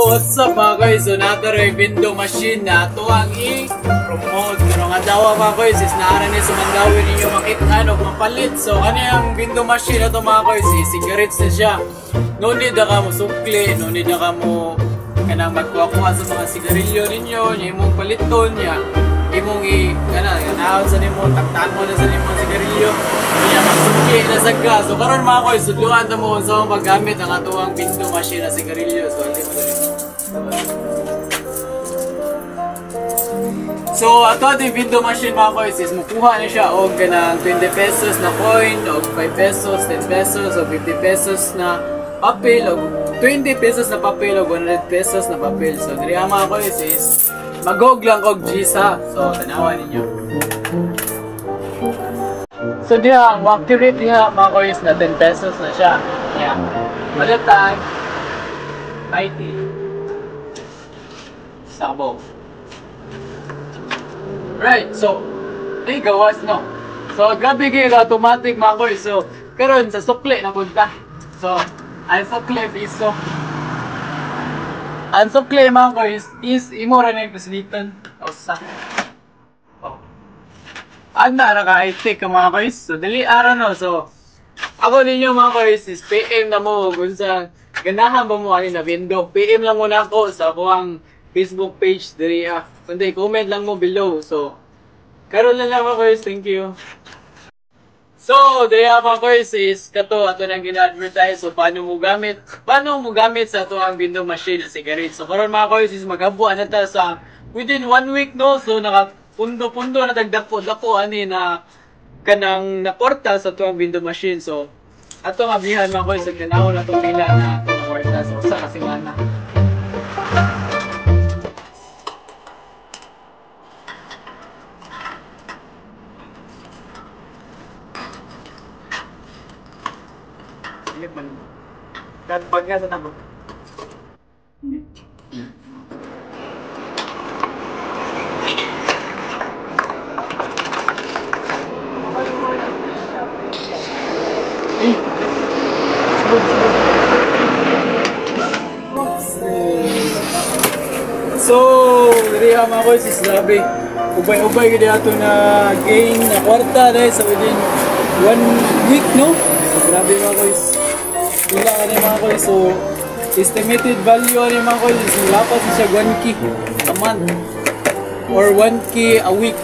what's up mga guys? So natara window machine na ito ang i-promote. Pero nga daw mga guys is naara ni sumandawin ninyo makita o mapalit. So ano yung window machine na ito mga guys? Cigarettes na siya. No need na ka mo sukli, no need na ka mo kanang magkuha-kuha sa mga sigarilyo ninyo, imong paliton niya. Imong ganahan sa nimo, taktaan mo na sa nimo sigarilyo. Kaya magsukli na sa gas. So karon mga guys, sudluan na mo sa paggamit ang atuang window machine na sigarilyo. So hindi mo dali. So ato ang window machine mga guys is mukuha na siya og kanang 20 pesos na coin, og 5 pesos, 10 pesos, og 50 pesos na papel, og 20 pesos na papel, og 100 pesos na papel. So diri mga guys is magog lang og Gisa. So tanawan ninyo. So diha, accurate diha mga guys na 10 pesos na siya. Yeah. Malatag IT Sabo. Right, so ay gawas no. So grabe kayo automatic mga guys. So karon sa sukli na punta. So ang sukli piso. Ang sukli mga guys is imo ra na pasilitan. Usa. Anda na ka-high-tech ka mga guys. So dali araw no. So ako ninyo mga guys is PM na mo kung sa ganahan ba mo na window. PM lang mo na ako sa akong Facebook page diri. Kundi comment lang mo below. So karon lang mga guys. Thank you. So diri mga guys is kato ato nang gina-advertise. So paano mo gamit sa ato ang window machine na cigarette. So karon mga guys is maghabuan na ta sa within 1 week no. So naka pundo na dagdako ani na kanang naporta sa tuang window machine. So ato nga bihan mga guys sa tanawon na to pila na ato naporta so usa ka semana. Ilit man. Kadpag nga sa tabo. So, diri mga guys is grabe. Ubay-ubay gid ato na gain na kwarta dahil sa within 1 week no. So, grabe mga guys. Wala ka na mga guys. So, estimated value ni mga guys is lapas siya 1K a month or 1K a week.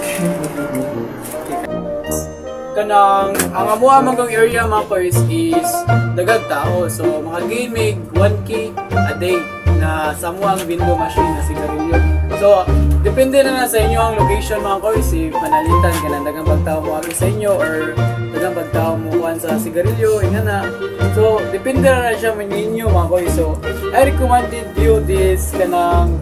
Kanang ang amuha magong area mga guys is dagag tao. So, mga gaming 1K a day na samuang window machine na sigarilyo. So, depende na sa inyo ang location mga guys. If manalitan ka na dagang pagtao mo sa inyo or dagang pagtao mo kuhan sa sigarilyo, ina na. So, depende na siya maninyo mga guys. So, I recommended you this kanang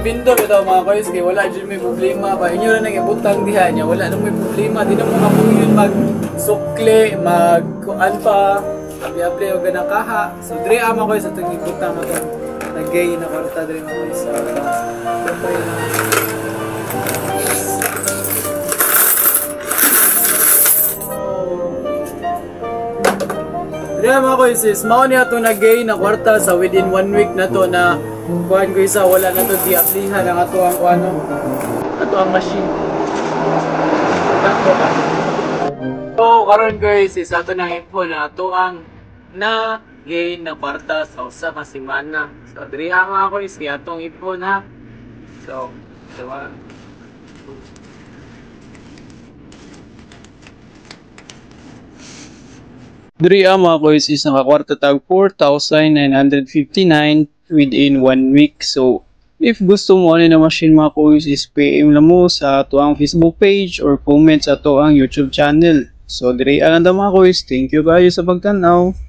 window bitaw mga guys kay wala dyan may problema ba. Inyo na nang ibutang diha niya. Wala nang may problema. Di na mo kapuyon mag-sukli, mag-kuan pa. Abi-abi o ganang kaha. So, diri ama ko sa itong ibutang na itong nag-gay na kwarta diri mga guys. So, diri mga guys is mao niya itong nag-gay na kwarta sa within 1 week na to na kuhan ko isa wala na ito di-aplihan ang ato ang kuano ato ang machine. So, karon guys, is ato nang info na ato ang na-gain na kwarta sa usa ka semana. So, diri mga guys, kaya atong info na. So, diba? Diri mga guys is nakakwarta tag 4,959 within 1 week. So, if gusto mo na machine mga guys is PM lang mo sa ato ang Facebook page or comment sa ato ang YouTube channel. So, diri ang mga guys. Thank you guys sa pagtanaw.